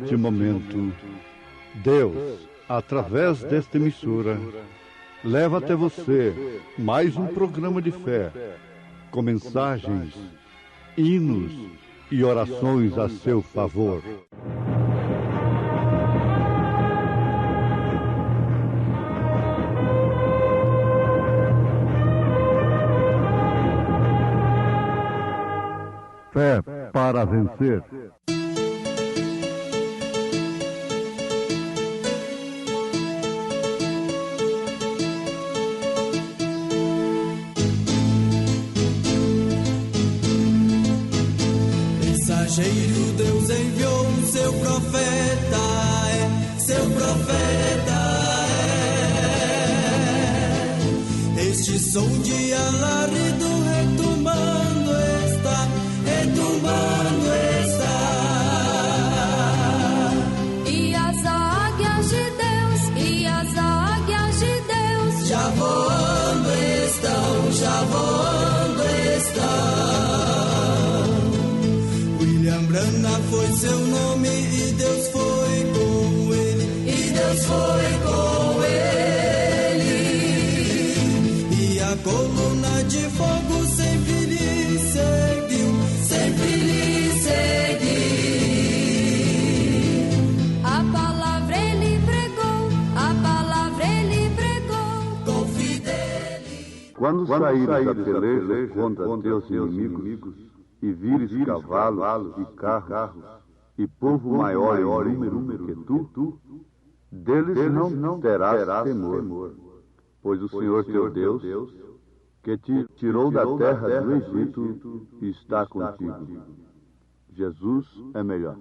neste momento, Deus, através desta emissora, leva até você mais um programa de fé, com mensagens, hinos e orações a seu favor. Fé para vencer. Mensageiro, Deus enviou seu profeta, seu profeta Este som de alarido retumbando está, retumbando está. E as águias de Deus, e as águias de Deus já voando estão, já voando estão. William Branham foi seu nome e Deus foi com ele, e Deus foi com ele. E a coluna de fogo sempre lhe seguiu, sempre lhe seguiu. A palavra ele pregou, a palavra ele pregou com fidelidade. Quando saíres a peleja contra teus inimigos, e vires cavalos e carros, e povo maior em número que tu, deles não terás temor, pois o Senhor teu Deus, que te tirou da terra do Egito, está contigo. Jesus é melhor.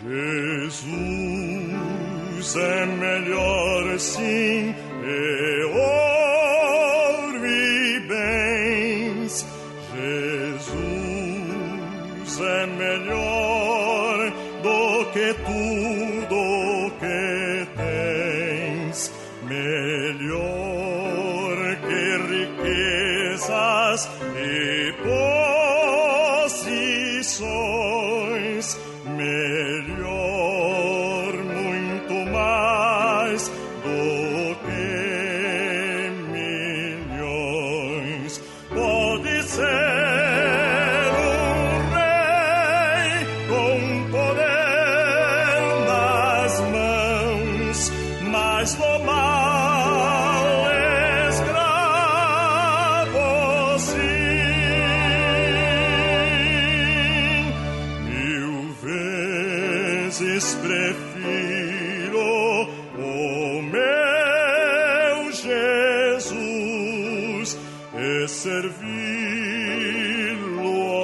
Jesus é melhor sim, e ouve bens. Jesus é melhor do que tudo que tens, melhor que riquezas e posições, melhor, muito mais do que milhões. Pode ser um rei com poder nas mãos, mas do mal escravo sim. 1000 vezes prefiro o meu Jesus e servi-lo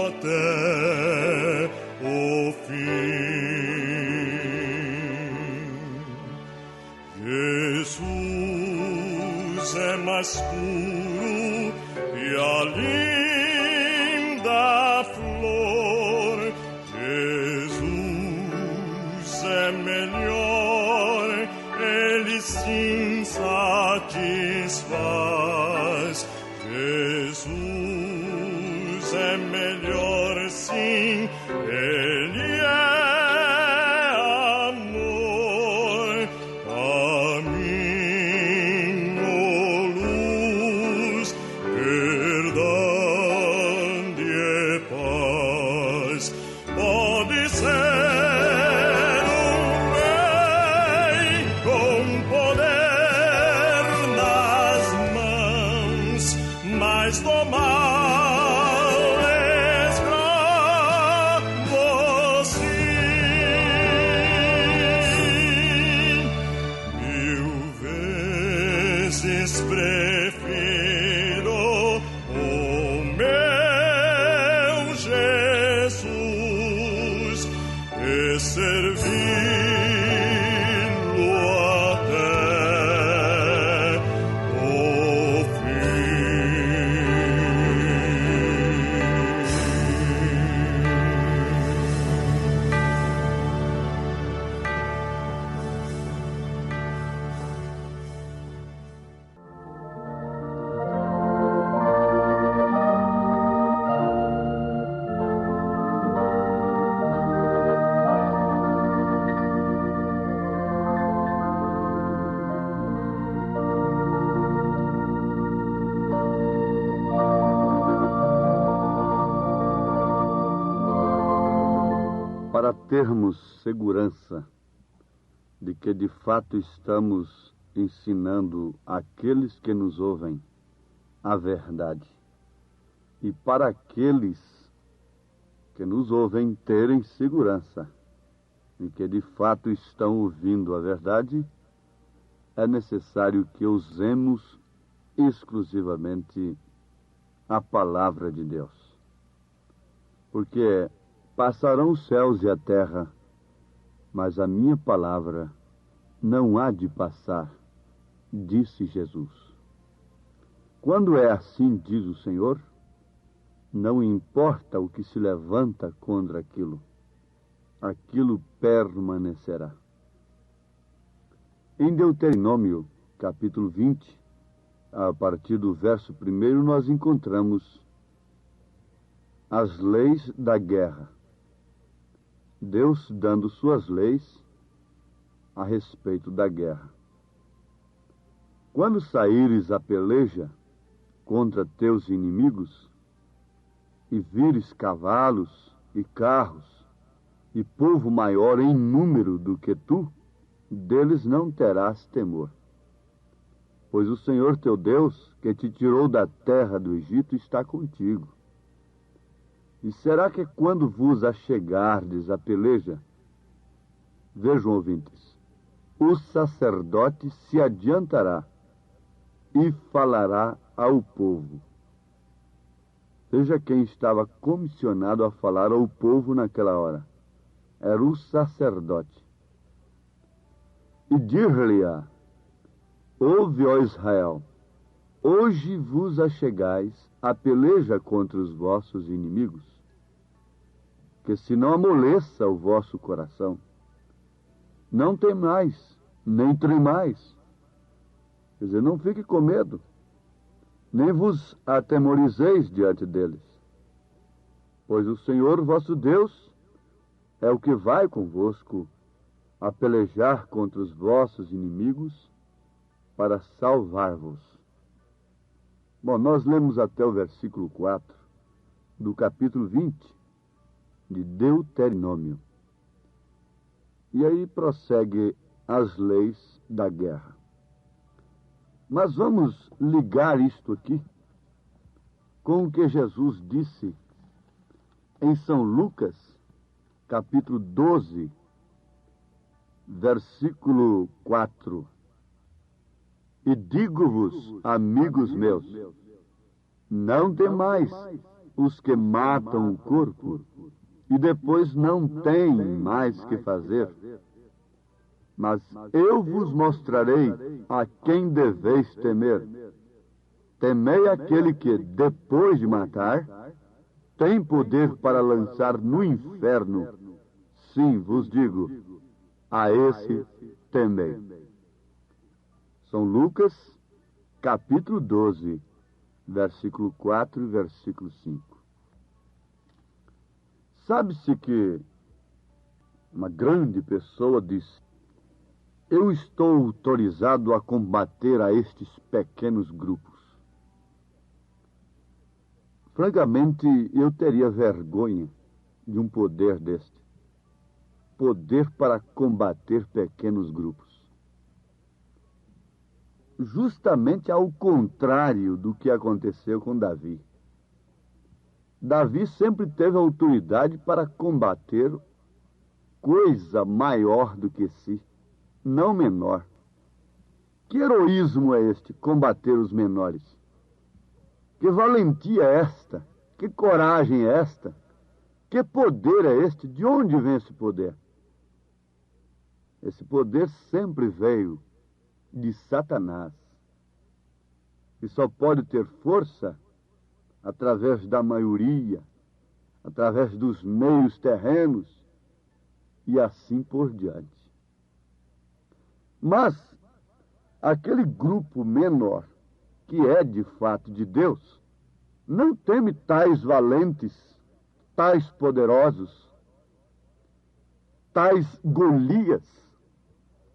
até o fim. Jesus é mais puro que a linda flor. Jesus é melhor, ele sim satisfaz. Jesus é melhor sim, ele é amor, caminho, luz, verdade e paz. Pode ser um rei com poder nas mãos, mas do mal escravo para termos segurança de que de fato estamos ensinando àqueles que nos ouvem a verdade, e para aqueles que nos ouvem terem segurança de que de fato estão ouvindo a verdade, é necessário que usemos exclusivamente a palavra de Deus. Porque passarão os céus e a terra, mas a minha palavra não há de passar, disse Jesus. Quando é assim, diz o Senhor, não importa o que se levanta contra aquilo, aquilo permanecerá. Em Deuteronômio, capítulo 20, a partir do verso 1, nós encontramos as leis da guerra. Deus dando suas leis a respeito da guerra. Quando saíres a peleja contra teus inimigos, e vires cavalos e carros, e povo maior em número do que tu, deles não terás temor. Pois o Senhor teu Deus, que te tirou da terra do Egito, está contigo. E será que quando vos achegardes à peleja, vejam, ouvintes, o sacerdote se adiantará e falará ao povo. Veja quem estava comissionado a falar ao povo naquela hora. Era o sacerdote. E dir-lhe-á: ouve, ó Israel, hoje vos achegais à peleja contra os vossos inimigos, que se não amoleça o vosso coração. Não temais, nem tremais. Quer dizer, não fique com medo, nem vos atemorizeis diante deles. Pois o Senhor vosso Deus é o que vai convosco a pelejar contra os vossos inimigos para salvar-vos. Bom, nós lemos até o versículo 4 do capítulo 20 de Deuteronômio. E aí prossegue as leis da guerra. Mas vamos ligar isto aqui com o que Jesus disse em São Lucas, capítulo 12, versículo 4. E digo-vos, amigos meus, não temais os que matam o corpo e depois não têm mais que fazer. Mas eu vos mostrarei a quem deveis temer. Temei aquele que, depois de matar, tem poder para lançar no inferno. Sim, vos digo, a esse temei. São Lucas, capítulo 12, versículo 4 e versículo 5. Sabe-se que uma grande pessoa disse: eu estou autorizado a combater a estes pequenos grupos. Francamente, eu teria vergonha de um poder deste. Poder para combater pequenos grupos. Justamente ao contrário do que aconteceu com Davi. Davi sempre teve autoridade para combater coisa maior do que si, não menor. Que heroísmo é este, combater os menores? Que valentia é esta? Que coragem é esta? Que poder é este? De onde vem esse poder? Esse poder sempre veio de Satanás. E só pode ter força através da maioria, através dos meios terrenos e assim por diante. Mas aquele grupo menor, que é de fato de Deus, não teme tais valentes, tais poderosos, tais Golias,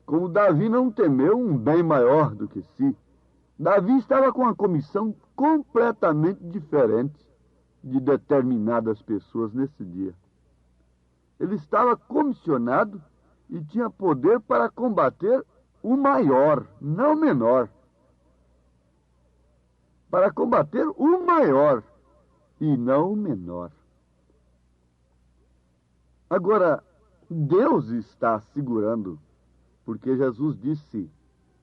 como Davi não temeu um bem maior do que si. Davi estava com uma comissão completamente diferente de determinadas pessoas nesse dia. Ele estava comissionado e tinha poder para combater o maior, não o menor. Para combater o maior e não o menor. Agora, Deus está segurando, porque Jesus disse: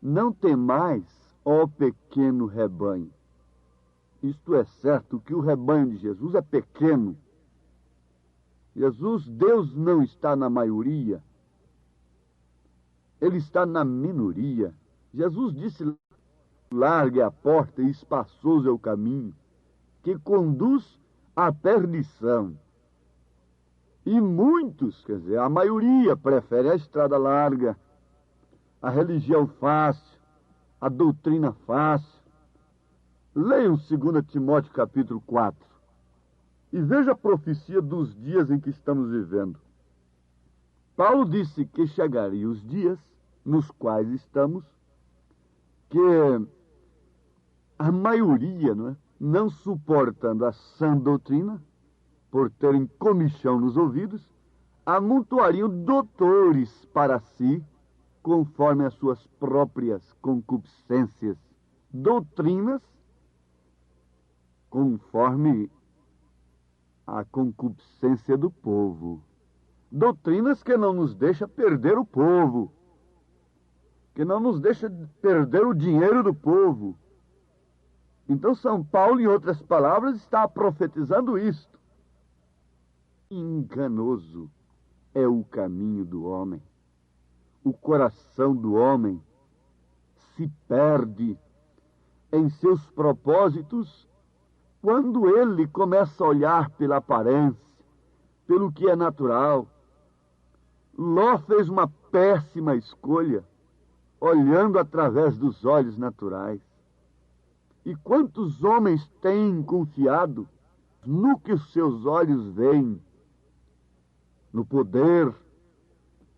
não temais, ó pequeno rebanho. Isto é certo que o rebanho de Jesus é pequeno. Deus não está na maioria. Ele está na minoria. Jesus disse: largue a porta e espaçoso é o caminho que conduz à perdição. E muitos, quer dizer, a maioria prefere a estrada larga, a religião fácil, a doutrina fácil. Leiam 2 Timóteo capítulo 4 e veja a profecia dos dias em que estamos vivendo. Paulo disse que chegariam os dias nos quais estamos, que a maioria, não suportando a sã doutrina, por terem comichão nos ouvidos, amontoariam doutores para si, conforme as suas próprias concupiscências, doutrinas conforme a concupiscência do povo. Doutrinas que não nos deixam perder o povo, que não nos deixam perder o dinheiro do povo. Então São Paulo, em outras palavras, está profetizando isto. Enganoso é o caminho do homem. O coração do homem se perde em seus propósitos quando ele começa a olhar pela aparência, pelo que é natural. Ló fez uma péssima escolha, olhando através dos olhos naturais. E quantos homens têm confiado no que os seus olhos veem? No poder,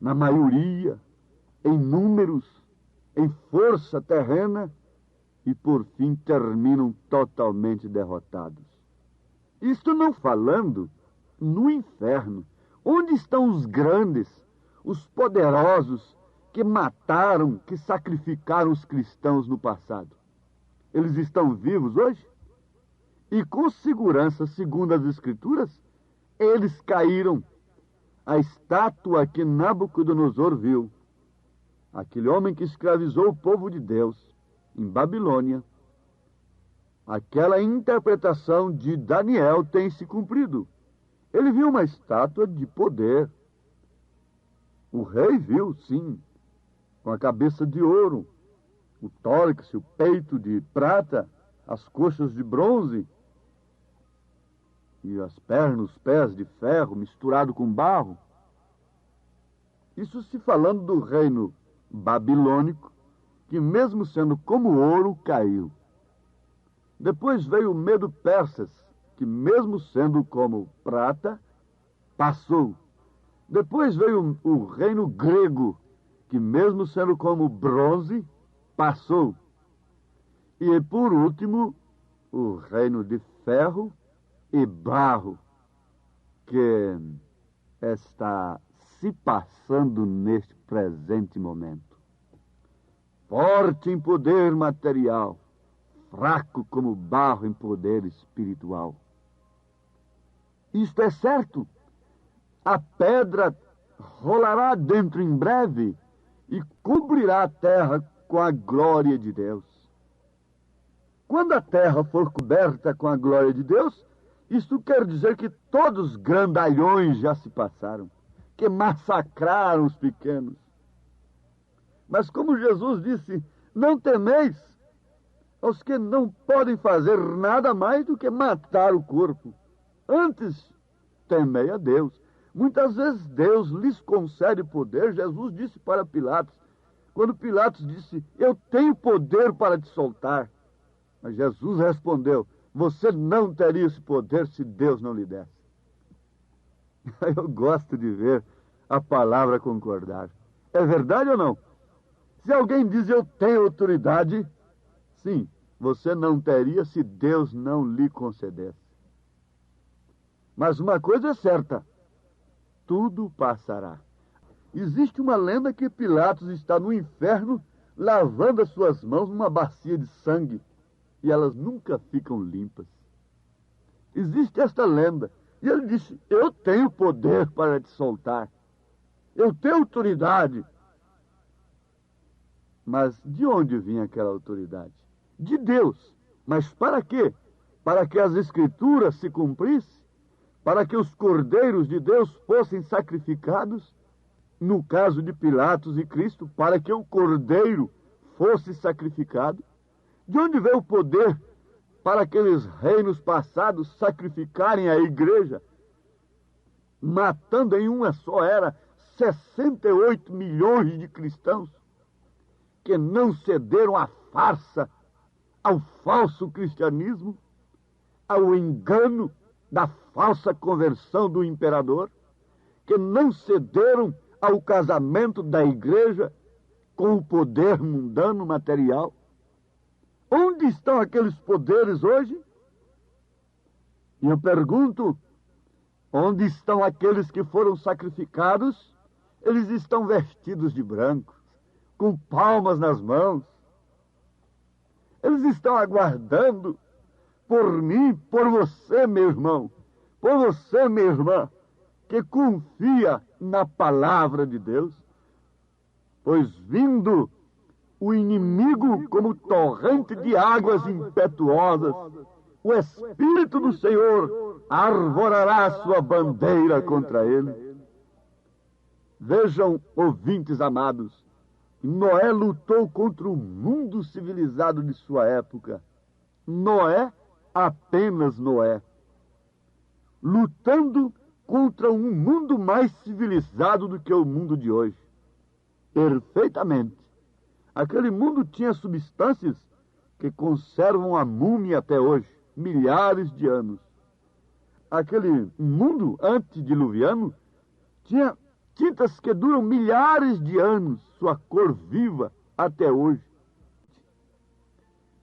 na maioria, em números, em força terrena, e por fim terminam totalmente derrotados. Isto não falando no inferno. Onde estão os grandes, os poderosos que mataram, que sacrificaram os cristãos no passado? Eles estão vivos hoje? E com segurança, segundo as Escrituras, eles caíram. A estátua que Nabucodonosor viu, aquele homem que escravizou o povo de Deus em Babilônia, aquela interpretação de Daniel tem se cumprido. Ele viu uma estátua de poder. O rei viu, sim, com a cabeça de ouro, o tórax, o peito de prata, as coxas de bronze, e as pernas, os pés de ferro misturado com barro. Isso se falando do reino babilônico, que mesmo sendo como ouro, caiu. Depois veio o Medo-Persas, que mesmo sendo como prata, passou. Depois veio o reino grego, que mesmo sendo como bronze, passou. E por último, o reino de ferro e barro, que está se passando neste presente momento. Forte em poder material, fraco como barro em poder espiritual. Isto é certo. A pedra rolará dentro em breve e cobrirá a terra com a glória de Deus. Quando a terra for coberta com a glória de Deus, isto quer dizer que todos os grandalhões já se passaram, que massacraram os pequenos. Mas como Jesus disse, não temeis aos que não podem fazer nada mais do que matar o corpo. Antes, temei a Deus. Muitas vezes Deus lhes concede poder. Jesus disse para Pilatos, quando Pilatos disse, eu tenho poder para te soltar. Mas Jesus respondeu, você não teria esse poder se Deus não lhe desse. Eu gosto de ver a palavra concordar. É verdade ou não? Se alguém diz eu tenho autoridade, sim, você não teria se Deus não lhe concedesse. Mas uma coisa é certa, tudo passará. Existe uma lenda que Pilatos está no inferno lavando as suas mãos numa bacia de sangue e elas nunca ficam limpas. Existe esta lenda. E ele disse: eu tenho poder para te soltar. Eu tenho autoridade. Mas de onde vinha aquela autoridade? De Deus. Mas para quê? Para que as Escrituras se cumprissem? Para que os cordeiros de Deus fossem sacrificados? No caso de Pilatos e Cristo, para que o cordeiro fosse sacrificado? De onde veio o poder para aqueles reinos passados sacrificarem a igreja, matando em uma só era 68 milhões de cristãos que não cederam à farsa, ao falso cristianismo, ao engano da falsa conversão do imperador, que não cederam ao casamento da igreja com o poder mundano material? Onde estão aqueles poderes hoje? E eu pergunto, onde estão aqueles que foram sacrificados? Eles estão vestidos de branco, com palmas nas mãos. Eles estão aguardando por mim, por você, meu irmão, por você, minha irmã, que confia na palavra de Deus. Pois vindo o inimigo como torrente de águas impetuosas, o Espírito do Senhor arvorará a sua bandeira contra ele. Vejam, ouvintes amados, Noé lutou contra o mundo civilizado de sua época. Noé, apenas Noé. Lutando contra um mundo mais civilizado do que o mundo de hoje. Perfeitamente. Aquele mundo tinha substâncias que conservam a múmia até hoje, milhares de anos. Aquele mundo antediluviano tinha tintas que duram milhares de anos, sua cor viva até hoje.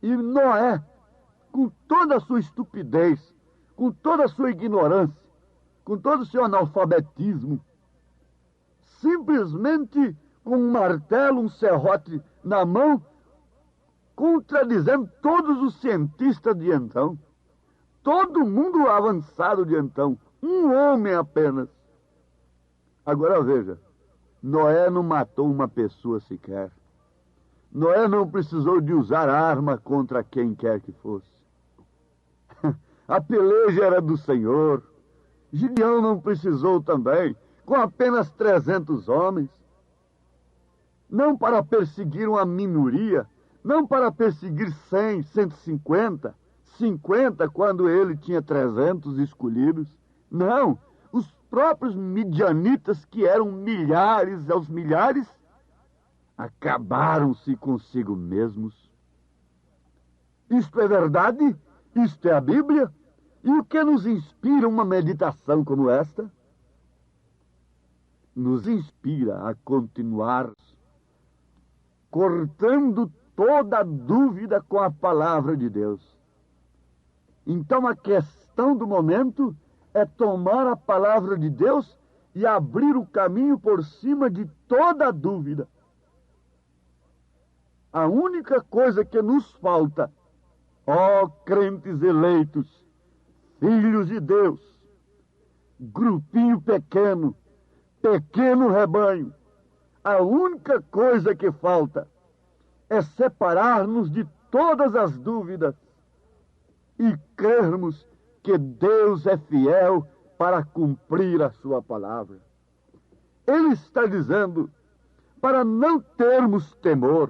E Noé, com toda a sua estupidez, com toda a sua ignorância, com todo o seu analfabetismo, simplesmente com um martelo, um serrote na mão, contradizendo todos os cientistas de então, todo mundo avançado de então, um homem apenas. Agora veja, Noé não matou uma pessoa sequer. Noé não precisou de usar arma contra quem quer que fosse. A peleja era do Senhor. Gideão não precisou também, com apenas 300 homens. Não para perseguir uma minoria, não para perseguir 100, 150, 50 quando ele tinha 300 escolhidos. Não, os próprios midianitas, que eram milhares aos milhares, acabaram-se consigo mesmos. Isto é verdade? Isto é a Bíblia? E o que nos inspira uma meditação como esta? Nos inspira a continuar cortando toda dúvida com a palavra de Deus. Então a questão do momento é tomar a palavra de Deus e abrir o caminho por cima de toda dúvida. A única coisa que nos falta, ó crentes eleitos, filhos de Deus, grupinho pequeno, pequeno rebanho, a única coisa que falta é separar-nos de todas as dúvidas e crermos que Deus é fiel para cumprir a sua palavra. Ele está dizendo para não termos temor,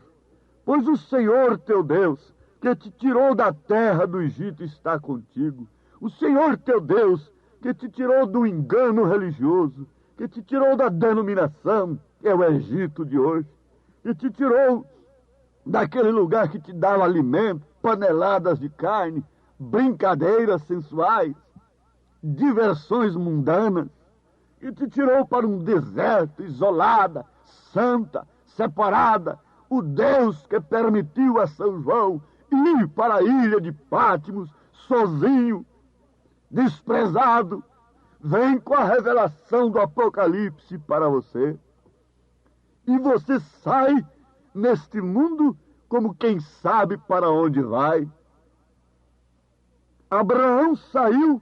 pois o Senhor teu Deus, que te tirou da terra do Egito, está contigo. O Senhor teu Deus, que te tirou do engano religioso, que te tirou da denominação, que é o Egito de hoje, que te tirou daquele lugar que te dava alimento, paneladas de carne, brincadeiras sensuais, diversões mundanas, e te tirou para um deserto, isolada, santa, separada, o Deus que permitiu a São João ir para a ilha de Pátimos, sozinho, desprezado, vem com a revelação do Apocalipse para você. E você sai neste mundo como quem sabe para onde vai. Abraão saiu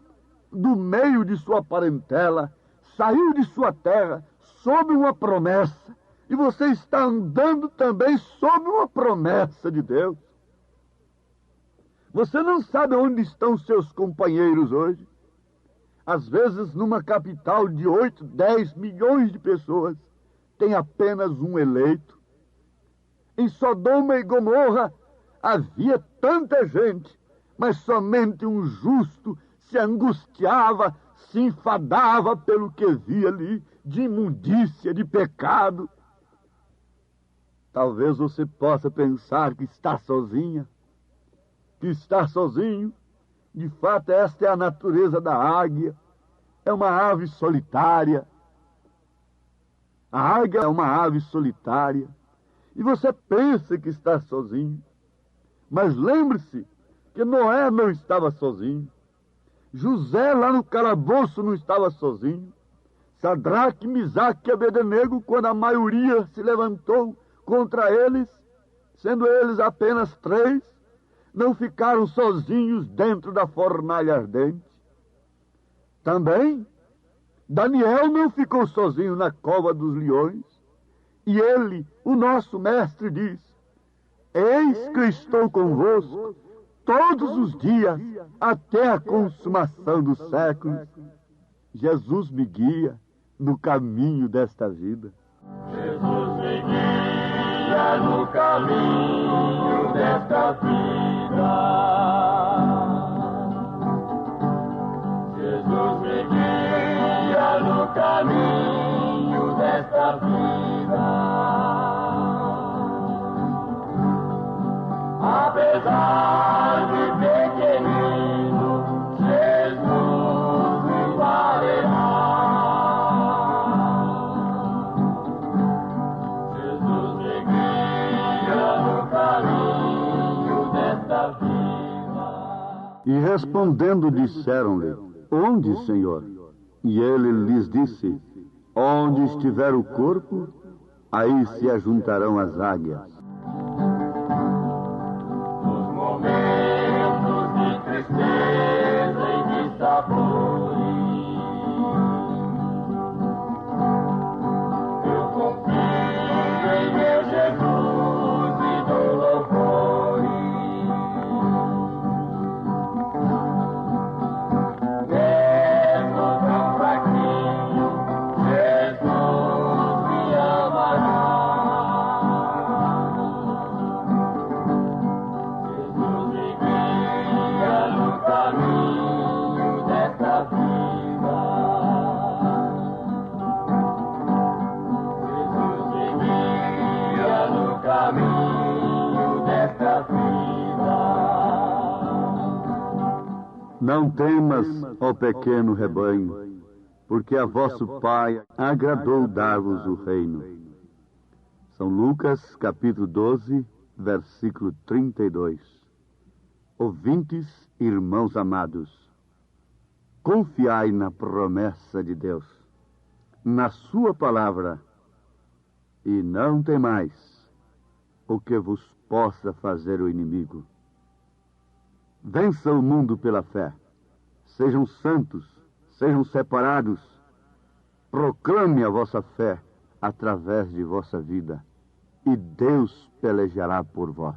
do meio de sua parentela, saiu de sua terra sob uma promessa. E você está andando também sob uma promessa de Deus. Você não sabe onde estão seus companheiros hoje. Às vezes, numa capital de 8, 10 milhões de pessoas, tem apenas um eleito. Em Sodoma e Gomorra havia tanta gente, mas somente um justo se angustiava, se enfadava pelo que via ali, de imundícia, de pecado. Talvez você possa pensar que está sozinha, que está sozinho. De fato, esta é a natureza da águia. É uma ave solitária. A águia é uma ave solitária. E você pensa que está sozinho. Mas lembre-se que Noé não estava sozinho. José lá no calabouço não estava sozinho. Sadraque, Misaque e Abednego, quando a maioria se levantou contra eles, sendo eles apenas 3, não ficaram sozinhos dentro da fornalha ardente. Também, Daniel não ficou sozinho na cova dos leões. E ele, o nosso mestre, diz: eis que estou convosco todos os dias, até a consumação dos séculos. Jesus me guia no caminho desta vida. Jesus me guia no caminho desta vida. Jesus me guia no caminho desta vida. Apesar de pequenino, Jesus me guardará. Jesus me guia no caminho desta vida. E respondendo disseram-lhe: onde, Senhor? E ele lhes disse: onde estiver o corpo, aí se ajuntarão as águias. Nos momentos de tristeza e de sabores, eu confio em meu Jesus e dou louvores. Mesmo tão fraquinho, Jesus me amará. Jesus me guia no caminho desta vida. Jesus me guia no caminho desta vida. Não temas, ó pequeno rebanho, porque a vosso Pai agradou dar-vos o reino. São Lucas, capítulo 12, versículo 32. Ouvintes, irmãos amados, confiai na promessa de Deus, na sua palavra, e não temais o que vos possa fazer o inimigo. Vença o mundo pela fé. Sejam santos, sejam separados. Proclame a vossa fé através de vossa vida, e Deus pelejará por vós.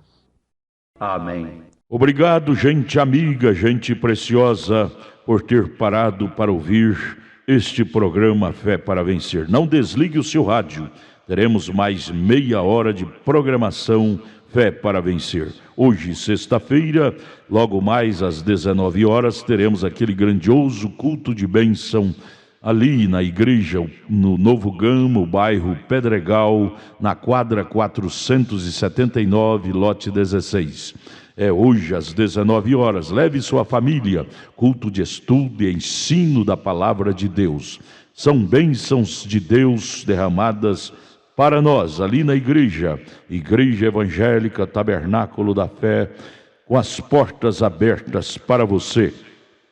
Amém. Obrigado, gente amiga, gente preciosa, por ter parado para ouvir este programa Fé para Vencer. Não desligue o seu rádio. Teremos mais meia hora de programação Fé para Vencer. Hoje, sexta-feira, logo mais às 19 horas, teremos aquele grandioso culto de bênção ali na igreja, no Novo Gama, o bairro Pedregal, na quadra 479, lote 16. É hoje às 19 horas. Leve sua família. Culto de estudo e ensino da palavra de Deus. São bênçãos de Deus derramadas para nós, ali na igreja, Igreja Evangélica Tabernáculo da Fé, com as portas abertas para você.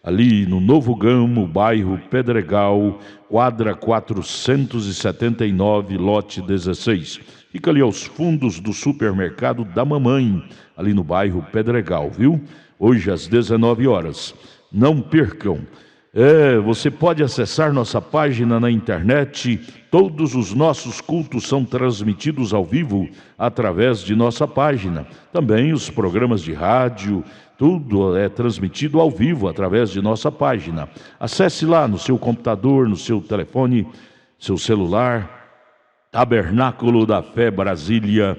ali no Novo Gamo, bairro Pedregal, quadra 479, lote 16. Fica ali aos fundos do supermercado da mamãe, ali no bairro Pedregal, viu? Hoje às 19 horas. Não percam. Você pode acessar nossa página na internet. Todos os nossos cultos são transmitidos ao vivo através de nossa página. Também os programas de rádio, tudo é transmitido ao vivo através de nossa página. Acesse lá no seu computador, no seu telefone, seu celular, Tabernáculo da Fé Brasília,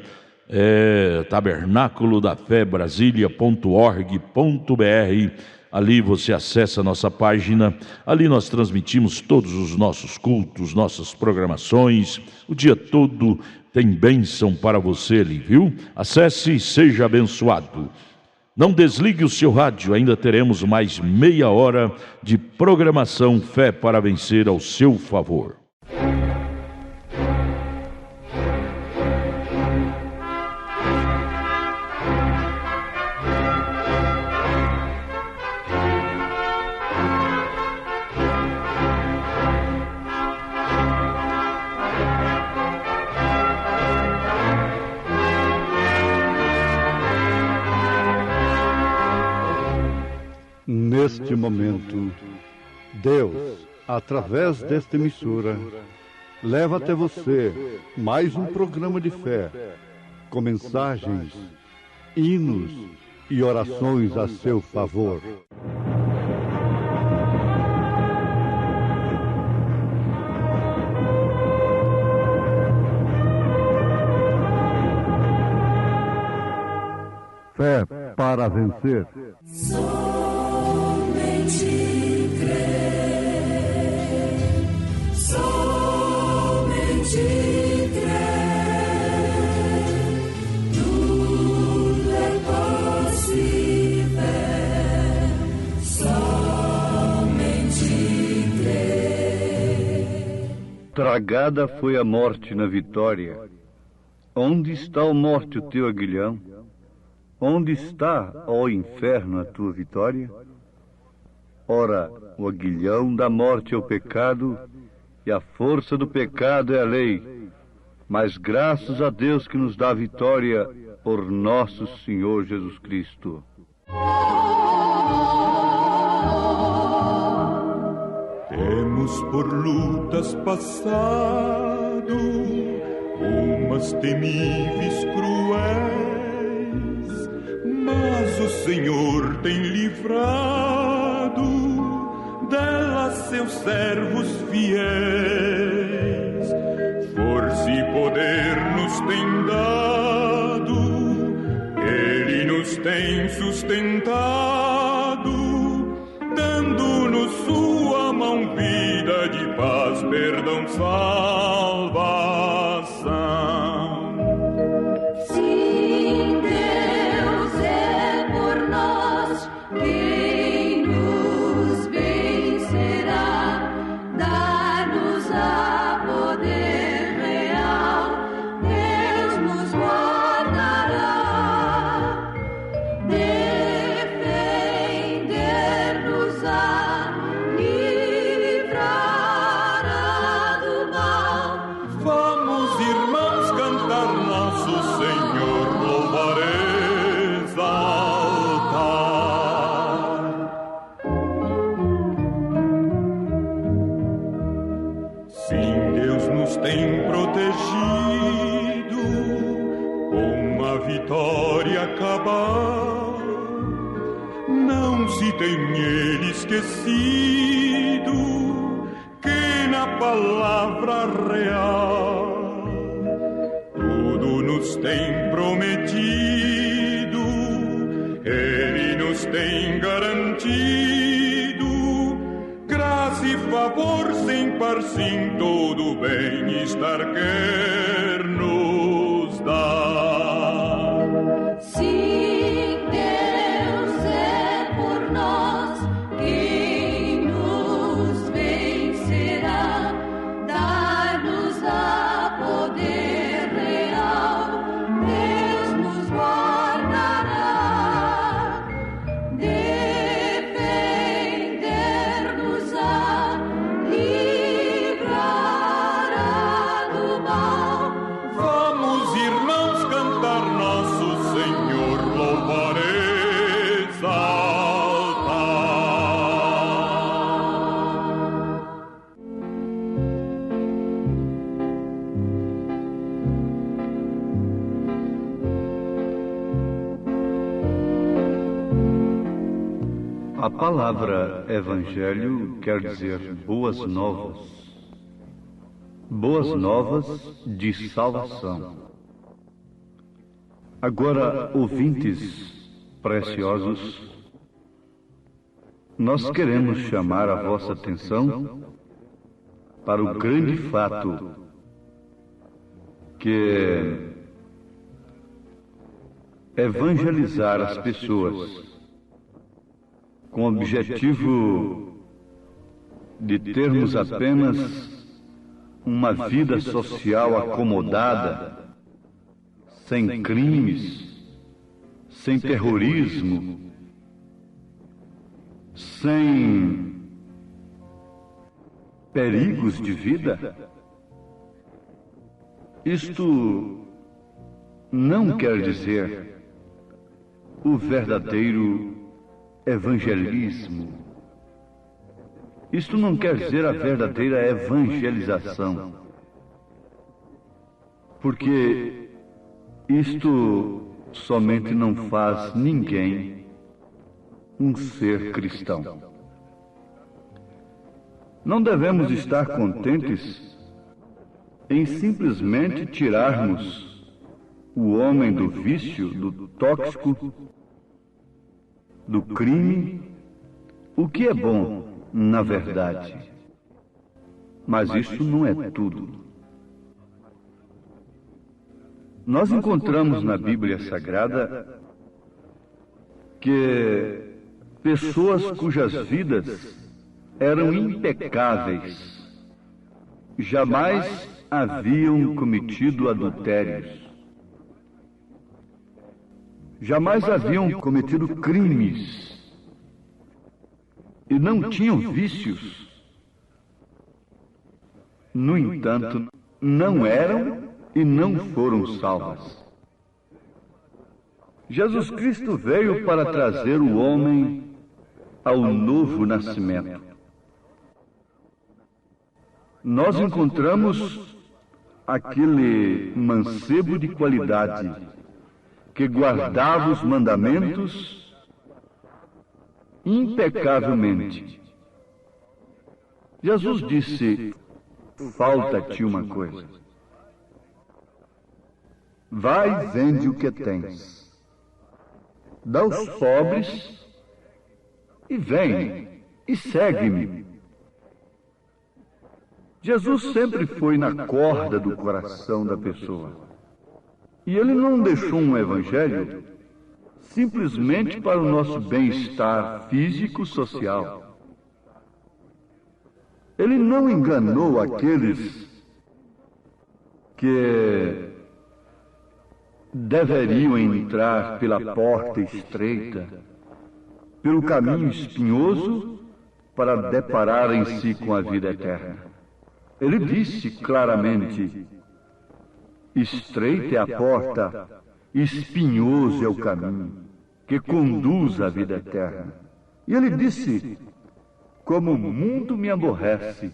tabernaculodafebrasilia.org.br. Ali você acessa a nossa página, ali nós transmitimos todos os nossos cultos, nossas programações, o dia todo tem bênção para você ali, viu? Acesse e seja abençoado. Não desligue o seu rádio, ainda teremos mais meia hora de programação Fé para Vencer ao seu favor. Neste momento, Deus, através desta emissora, leva até você mais um programa de fé, com mensagens, hinos e orações a seu favor. Fé para vencer. Somente crer, tudo é possível. Somente crer. Tragada foi a morte na vitória. Onde está, ó morte, o teu aguilhão? Onde está, ó inferno, a tua vitória? Ora, o aguilhão da morte é o pecado, e a força do pecado é a lei. Mas graças a Deus que nos dá a vitória por nosso Senhor Jesus Cristo. Temos por lutas passado, umas temíveis cruéis, mas o Senhor tem livrado delas seus servos fiéis. Força e poder nos tem dado, Ele nos tem sustentado, dando-nos sua mão, vida de paz, perdão, salvação. Sim, Deus é por nós, quem nos vencerá, dá-nos a poder real, Deus nos guardará, defender-nos-á, livrará do mal. Vamos, irmãos, cantar nosso Senhor, louvar, exaltar. Sim, Deus nos tem protegido, com a vitória acabar. Não se tem Ele esquecido, que na palavra real tudo nos tem prometido, Ele nos tem garantido, graça e favor sem par, sim, todo bem-estar quer nos dar. Sim, Deus é por nós, quem nos vencerá, dar-nos a poder real, Deus nos guardará, defender A palavra evangelho quer dizer boas novas. Boas novas de salvação. Agora, ouvintes preciosos, nós queremos chamar a vossa atenção para o grande fato que é evangelizar as pessoas com o objetivo de termos apenas uma vida social acomodada, sem crimes, sem terrorismo, sem perigos de vida. Isto não quer dizer o verdadeiro evangelismo. Isto não quer dizer a verdadeira evangelização. Porque isto somente não faz ninguém um ser cristão. Não devemos estar contentes em simplesmente tirarmos o homem do vício, do tóxico, do crime, o que é bom, na verdade. Mas isso não é tudo. Nós encontramos na Bíblia Sagrada que pessoas cujas vidas eram impecáveis, jamais haviam cometido adultérios, jamais haviam cometido crimes e não tinham vícios. No entanto, não eram e não foram salvas. Jesus Cristo veio para trazer o homem ao novo nascimento. Nós encontramos aquele mancebo de qualidade que guardava os mandamentos impecavelmente. Jesus disse: falta-te uma coisa. Vai e vende o que tens, dá aos pobres e vem e segue-me. Jesus sempre foi na corda do coração da pessoa. E ele não deixou um evangelho simplesmente para o nosso bem-estar físico-social. Ele não enganou aqueles que deveriam entrar pela porta estreita, pelo caminho espinhoso, para depararem-se com a vida eterna. Ele disse claramente: estreita é a porta, espinhoso é o caminho que conduz à vida eterna. E ele disse: como o mundo me aborrece,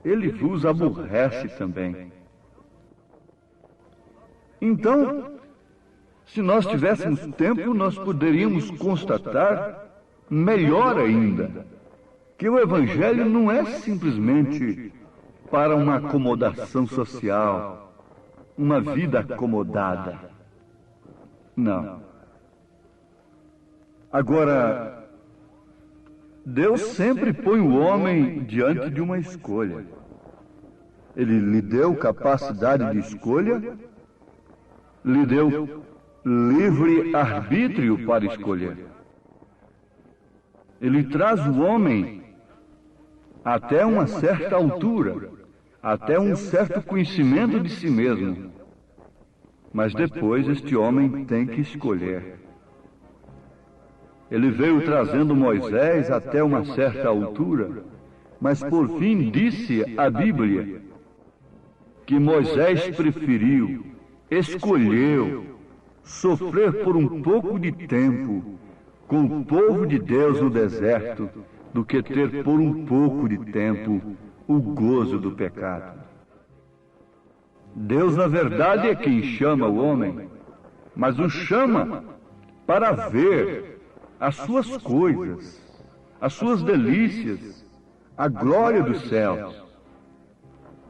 ele vos aborrece também. Então, se nós tivéssemos tempo, nós poderíamos constatar melhor ainda que o Evangelho não é simplesmente para uma acomodação social, uma vida acomodada. Não. Agora, Deus sempre põe o homem diante de uma escolha. Ele lhe deu capacidade de escolha, lhe deu livre arbítrio para escolher. Ele traz o homem até uma certa altura, até um certo conhecimento de si mesmo. Mas depois este homem tem que escolher. Ele veio trazendo Moisés até uma certa altura, mas por fim disse a Bíblia que Moisés preferiu, escolheu sofrer por um pouco de tempo com o povo de Deus no deserto do que ter por um pouco de tempo o gozo do pecado. Deus, na verdade, é quem chama o homem, mas o chama para ver as suas coisas, as suas delícias, a glória dos céus.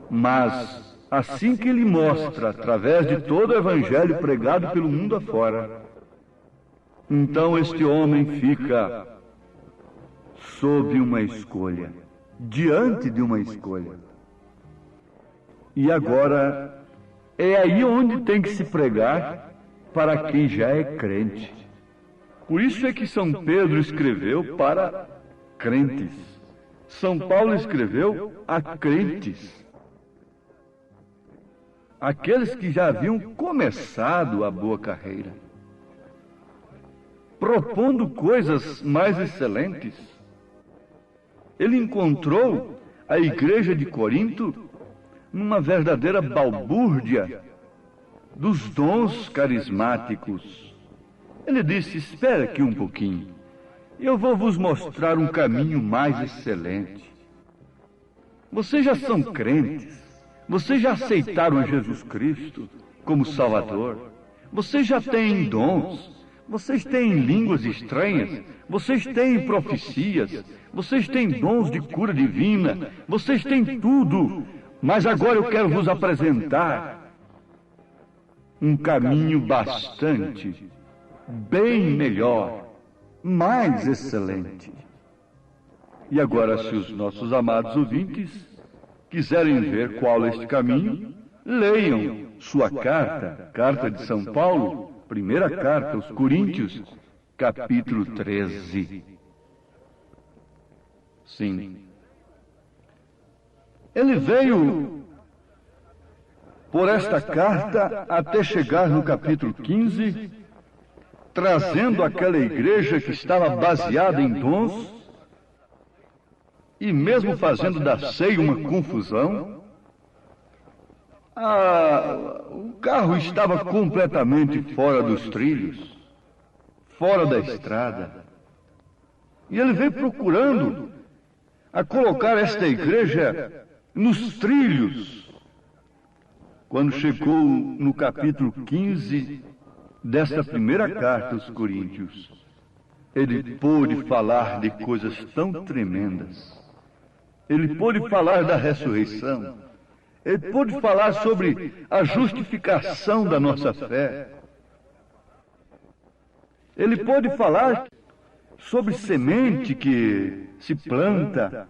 Mas, assim que ele mostra, através de todo o evangelho pregado pelo mundo afora, então este homem fica sob uma escolha, diante de uma escolha. E agora, é aí onde tem que se pregar para quem já é crente. Por isso é que São Pedro escreveu para crentes. São Paulo escreveu a crentes. Aqueles que já haviam começado a boa carreira, propondo coisas mais excelentes. Ele encontrou a igreja de Corinto numa verdadeira balbúrdia dos dons carismáticos. Ele disse: espera aqui um pouquinho, eu vou vos mostrar um caminho mais excelente. Vocês já são crentes, vocês já aceitaram Jesus Cristo como Salvador, vocês já têm dons, vocês têm línguas estranhas, vocês têm profecias, vocês têm dons de cura divina, vocês têm tudo. Mas agora eu quero vos apresentar um caminho bastante, bem melhor, mais excelente. E agora, se os nossos amados ouvintes quiserem ver qual é este caminho, leiam sua carta, Carta de São Paulo, primeira carta aos Coríntios, capítulo 13. Sim. Ele veio por esta carta até chegar no capítulo 15, trazendo aquela igreja que estava baseada em dons, e mesmo fazendo da ceia uma confusão. O carro estava completamente fora dos trilhos, fora da estrada. E ele veio procurando a colocar esta igreja nos trilhos. Quando chegou no capítulo 15 desta primeira carta aos Coríntios, ele pôde falar de coisas tão tremendas. Ele pôde falar da ressurreição. Ele pôde falar sobre a justificação da nossa fé. Ele pôde falar sobre semente que se planta,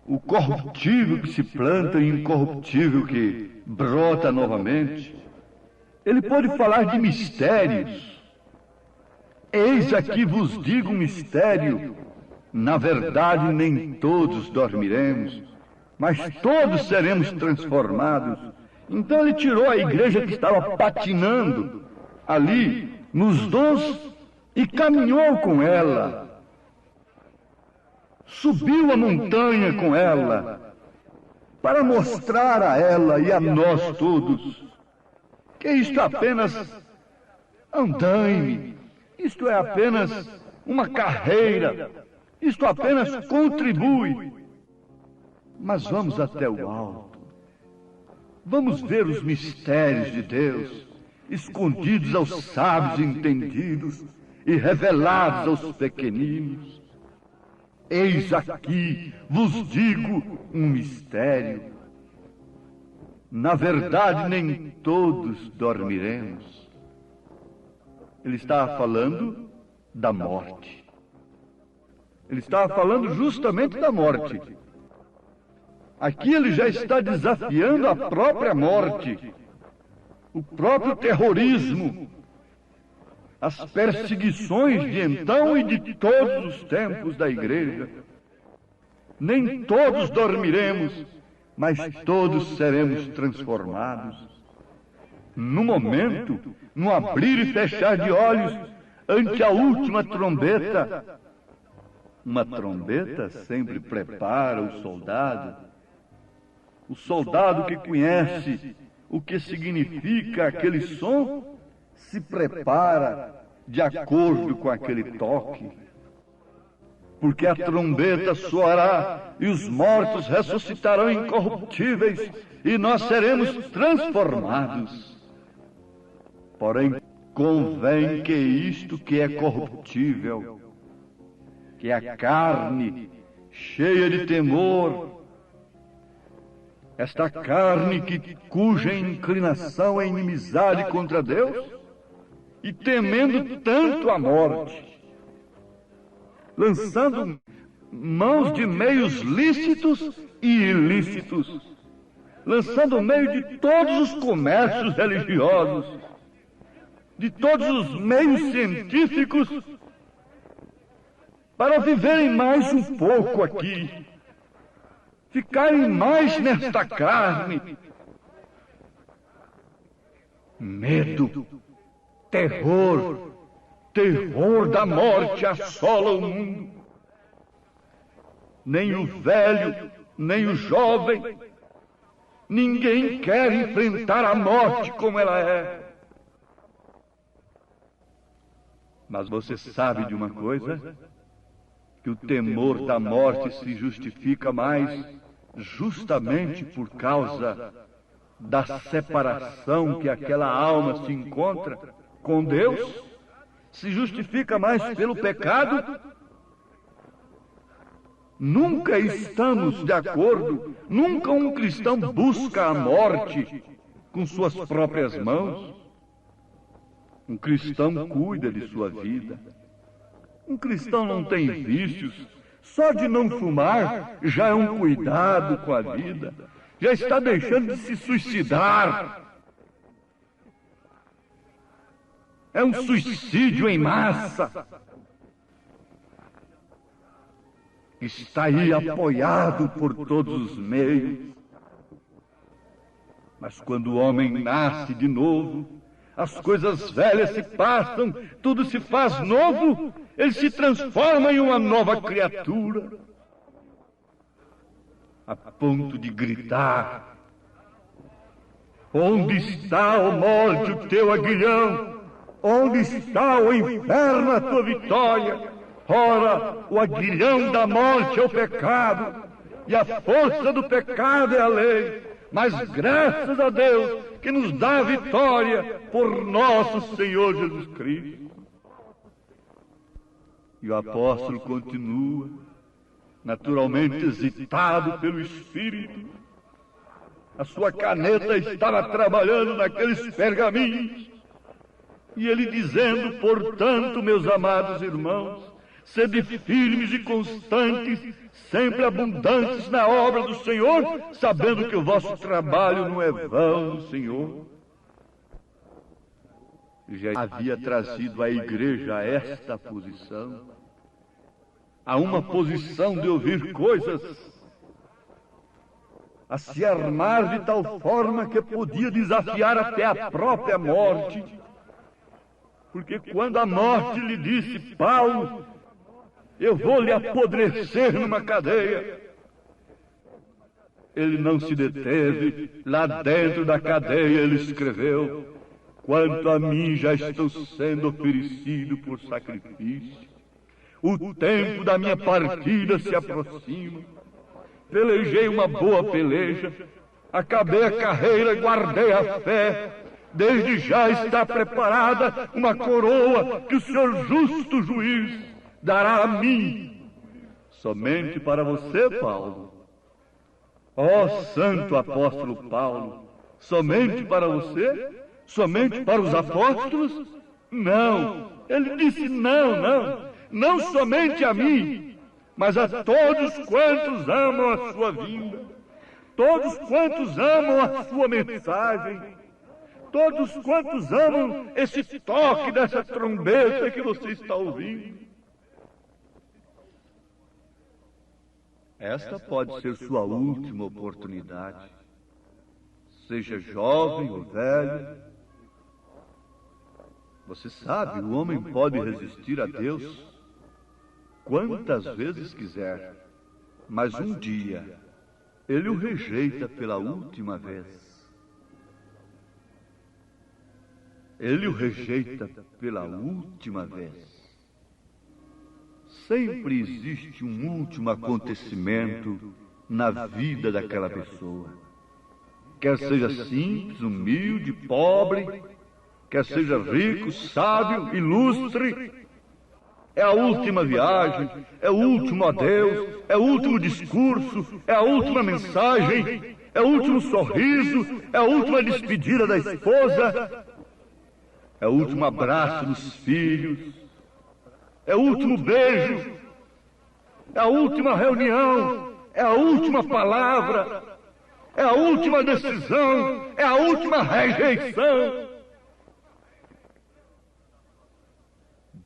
o corruptível que se planta e o incorruptível que brota novamente. Ele pôde falar de mistérios. Eis aqui vos digo um mistério. Na verdade, nem todos dormiremos, mas todos seremos transformados. Então ele tirou a igreja que estava patinando ali nos dons e caminhou com ela. Subiu a montanha com ela, para mostrar a ela e a nós todos que isto é apenas andaime, isto é apenas uma carreira, isto apenas contribui. Mas vamos até o alto, vamos ver os mistérios de Deus, escondidos aos sábios e entendidos e revelados aos pequeninos. Eis aqui, vos digo, um mistério. Na verdade, nem todos dormiremos. Ele estava falando da morte. Ele estava falando justamente da morte. Aqui ele já está desafiando a própria morte, o próprio terrorismo, as perseguições de então e de todos os tempos da igreja. Nem todos dormiremos, mas todos seremos transformados. No momento, no abrir e fechar de olhos, ante a última trombeta. Uma trombeta sempre prepara o soldado. O soldado que conhece o que significa aquele som, se prepara de acordo com aquele toque. Porque a trombeta soará e os mortos ressuscitarão incorruptíveis e nós seremos transformados. Porém, convém que isto que é corruptível que a carne, cheia de temor, esta carne cuja inclinação é inimizade contra Deus, e temendo tanto a morte, lançando mãos de meios lícitos e ilícitos, lançando meio de todos os comércios religiosos, de todos os meios científicos, para viverem mais um pouco aqui, ficarem mais nesta carne. Medo, terror da morte assola o mundo. Nem o velho, nem o jovem, ninguém quer enfrentar a morte como ela é. Mas você sabe de uma coisa? Que o temor da morte se justifica mais justamente por causa da separação que aquela alma se encontra com Deus? Se justifica mais pelo pecado? Nunca estamos de acordo, nunca um cristão busca a morte com suas próprias mãos. Um cristão cuida de sua vida. Um cristão não tem vícios. Só de não fumar já é um cuidado com a vida. Já está deixando de se suicidar. É um suicídio em massa. Está aí apoiado por todos os meios. Mas quando o homem nasce de novo, as coisas velhas se passam, tudo se faz novo, ele se transforma em uma nova criatura, a ponto de gritar: onde está, ó morte, o teu aguilhão? Onde está, ó inferno, a tua vitória? Ora, o aguilhão da morte é o pecado, e a força do pecado é a lei. Mas graças a Deus que nos dá a vitória por nosso Senhor Jesus Cristo. E o apóstolo continua, naturalmente excitado pelo Espírito. A sua caneta estava trabalhando naqueles pergaminhos. E ele dizendo: portanto, meus amados irmãos, sede firmes e constantes, sempre abundantes na obra do Senhor, sabendo que o vosso trabalho não é vão no Senhor. Já havia trazido a igreja a esta posição, a uma posição de ouvir coisas, a se armar de tal forma que podia desafiar até a própria morte. Porque quando a morte lhe disse: Paulo, eu vou lhe apodrecer numa cadeia, ele não se deteve. Lá dentro da cadeia ele escreveu: quanto a mim, já estou sendo oferecido por sacrifício. O tempo da minha partida se aproxima. Pelejei uma boa peleja, acabei a carreira, guardei a fé. Desde já está preparada uma coroa que o Senhor justo juiz dará a mim. Somente para você, Paulo. Ó santo apóstolo Paulo, somente para você? Somente para os apóstolos? Não, ele disse não somente a mim, mas a todos quantos amam a sua vinda, todos quantos amam a sua mensagem, todos quantos amam esse toque dessa trombeta que você está ouvindo. Esta pode ser sua última oportunidade. Seja jovem ou velho. Você sabe, o homem pode resistir a Deus quantas vezes quiser, mas um dia ele o rejeita pela última vez. Ele o rejeita pela última vez. Sempre existe um último acontecimento na vida daquela pessoa. Quer seja simples, humilde, pobre, quer seja rico, sábio, ilustre, é a última viagem, é o último adeus, é o último discurso, é a última mensagem, é o último sorriso, é a última despedida da esposa, é o último abraço dos filhos, é o último beijo, é a última reunião, é a última palavra, é a última decisão, é a última rejeição.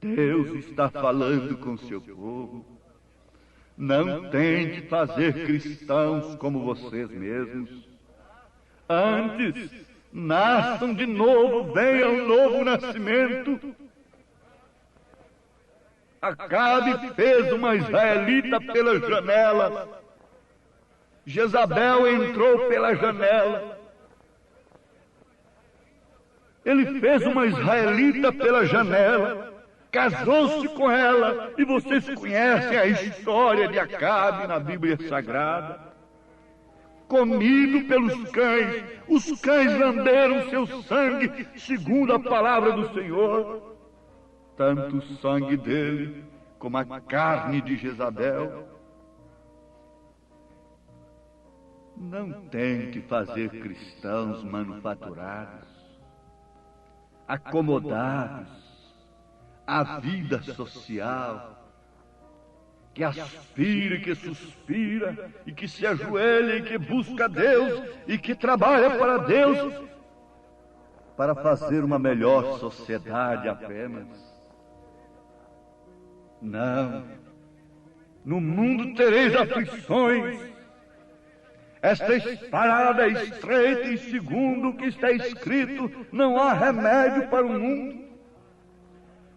Deus está falando com seu povo. Não tente fazer cristãos como vocês mesmos. Antes, nasçam de novo, venha um novo nascimento. Acabe fez uma israelita pela janela. Jezabel entrou pela janela. Ele fez uma israelita pela janela, casou-se com ela, e vocês conhecem a história de Acabe na Bíblia Sagrada. Comido pelos cães, os cães lamberam seu sangue, segundo a palavra do Senhor. Tanto o sangue dele como a carne de Jezabel. Não tente fazer cristãos manufaturados, acomodados à vida social, que aspira e que suspira, e que se ajoelha e que busca Deus, e que trabalha para Deus, para fazer uma melhor sociedade apenas. Não. No mundo tereis aflições. Esta espada é estreita, e segundo o que está escrito, não há remédio para o mundo.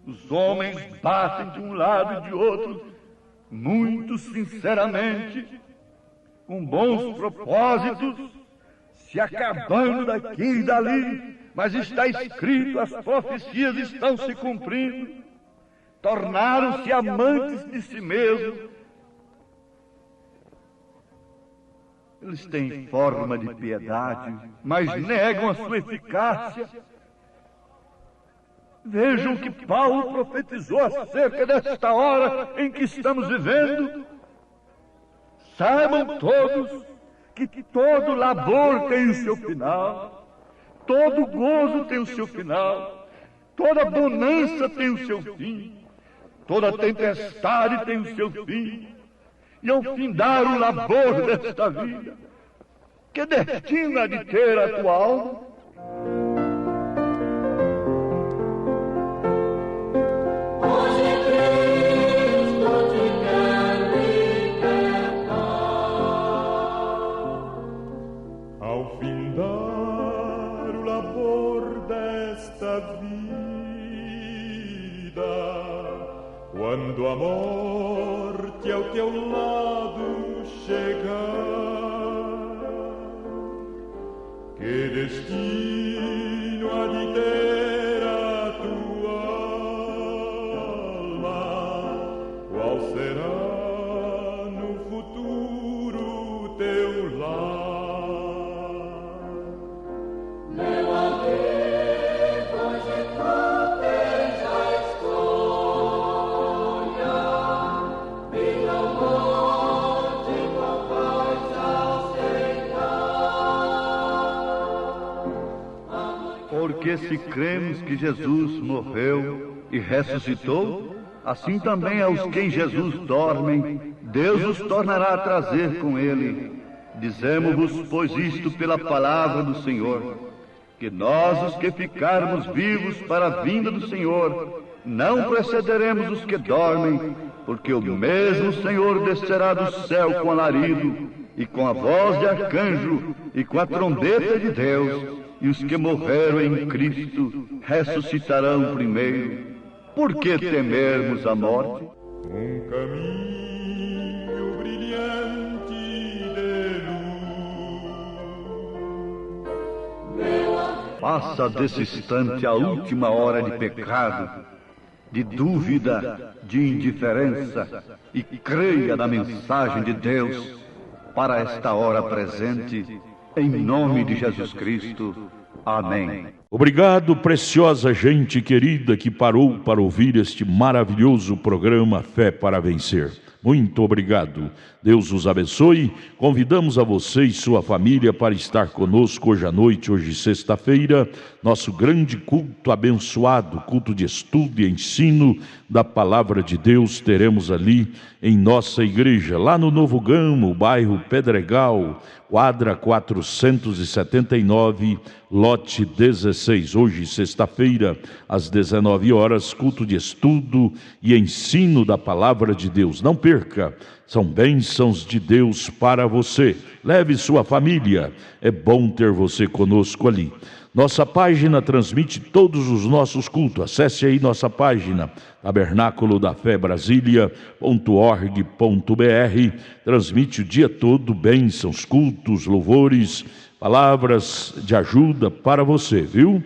Os homens batem de um lado e de outro, muito sinceramente, com bons propósitos, se acabando daqui e dali, mas está escrito, as profecias estão se cumprindo. Tornaram-se amantes de si mesmos. Eles têm forma de piedade, mas negam a sua eficácia. Vejam o que Paulo profetizou acerca desta hora em que estamos vivendo. Saibam todos que todo labor tem o seu final, todo gozo tem o seu final, toda bonança tem o seu fim, toda tempestade tem o seu fim. E ao findar o labor desta vida, que destino há de ter a tua alma? Hoje Cristo te quer libertar. Ao findar o labor desta vida, quando a morte ao teu lado chegar, que destino há de ter a tua alma? Qual será no futuro teu lar? Meu amigo, hoje tu tens a escolha. Vida ou morte, qual vais aceitar? Porque se cremos que Jesus morreu e ressuscitou, assim também aos que em Jesus dormem, Deus os tornará a trazer com ele. Dizemos-vos, pois, isto pela palavra do Senhor, que nós, os que ficarmos vivos para a vinda do Senhor, não precederemos os que dormem, porque o mesmo Senhor descerá do céu com alarido, e com a voz de arcanjo, e com a trombeta de Deus, e os que morreram em Cristo ressuscitarão primeiro. Por que temermos a morte? Caminho brilhante de luz. Passa desse instante a última hora de pecado, de dúvida, de indiferença, e creia na mensagem de Deus para esta hora presente, em nome de Jesus Cristo. Amém. Obrigado, preciosa gente querida que parou para ouvir este maravilhoso programa Fé para Vencer. Muito obrigado. Deus os abençoe. Convidamos a você e sua família para estar conosco hoje à noite, hoje sexta-feira, nosso grande culto abençoado, culto de estudo e ensino da Palavra de Deus. Teremos ali em nossa igreja, lá no Novo Gamo, bairro Pedregal, quadra 479, lote 16. Hoje, sexta-feira, às 19 horas, culto de estudo e ensino da Palavra de Deus. Não perca, são bênçãos de Deus para você. Leve sua família, é bom ter você conosco ali. Nossa página transmite todos os nossos cultos. Acesse aí nossa página, tabernáculo da fé Brasília.org.br. Transmite o dia todo bênçãos, cultos, louvores, palavras de ajuda para você, viu?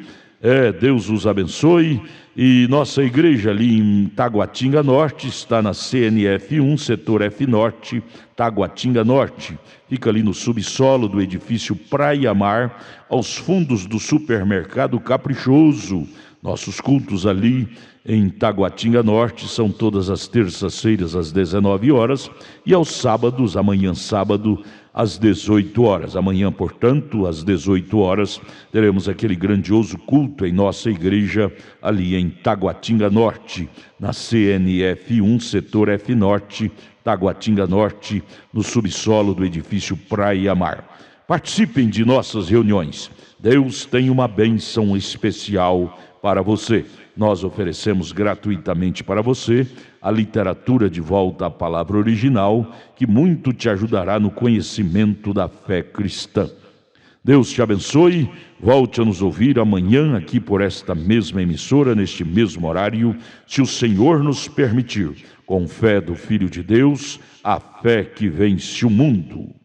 Deus os abençoe. E nossa igreja ali em Taguatinga Norte está na CNF 1, setor F Norte, Taguatinga Norte. Fica ali no subsolo do edifício Praia Mar, aos fundos do supermercado Caprichoso. Nossos cultos ali em Taguatinga Norte são todas as terças-feiras às 19 horas e aos sábados, amanhã sábado, às 18 horas. Amanhã, portanto, às 18 horas, teremos aquele grandioso culto em nossa igreja ali em Taguatinga Norte, na CNF 1, setor F Norte, Taguatinga Norte, no subsolo do edifício Praia Mar. Participem de nossas reuniões. Deus tem uma bênção especial para você. Nós oferecemos gratuitamente para você a literatura de volta à palavra original, que muito te ajudará no conhecimento da fé cristã. Deus te abençoe. Volte a nos ouvir amanhã aqui por esta mesma emissora, neste mesmo horário, se o Senhor nos permitir. Com fé do Filho de Deus, a fé que vence o mundo.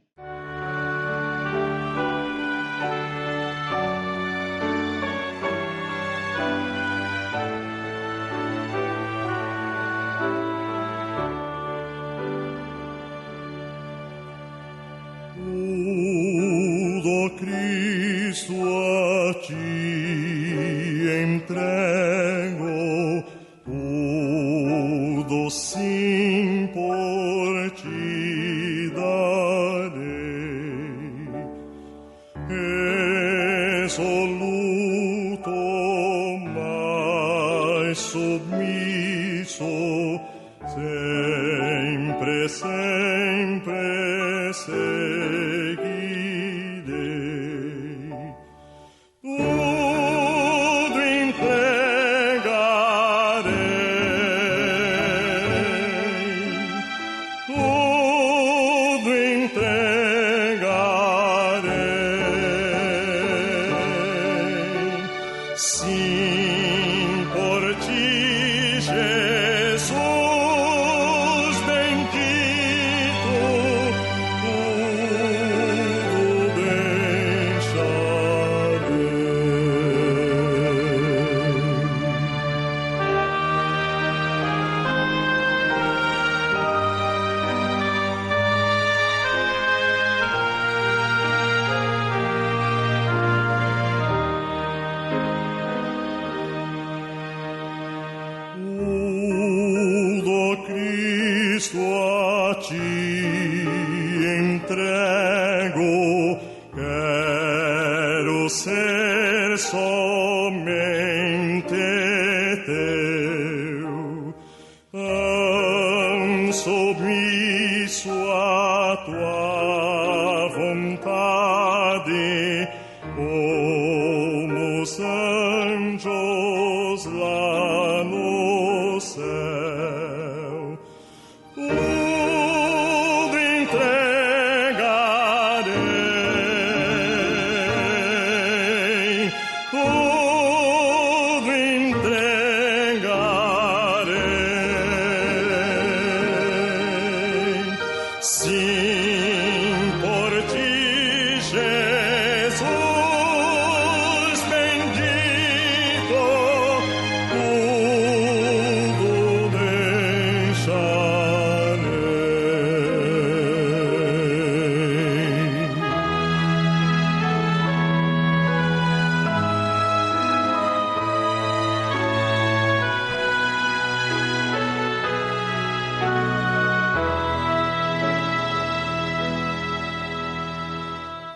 Jesus bendito.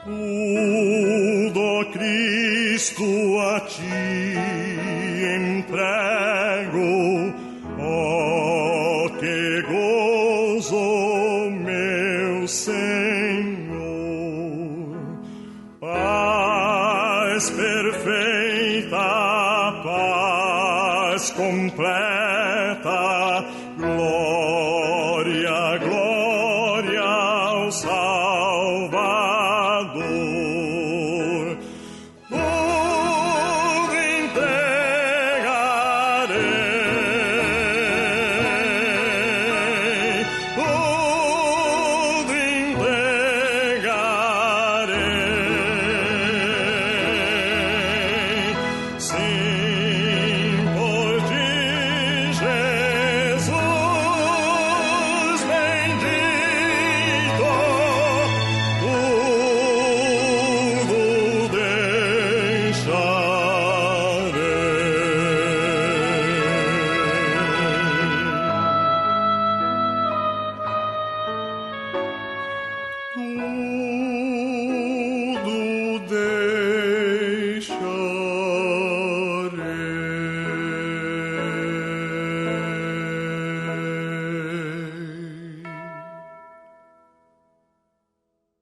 Tudo, Cristo, a ti entrego, oh, que gozo, meu Senhor. Paz perfeita, paz completa,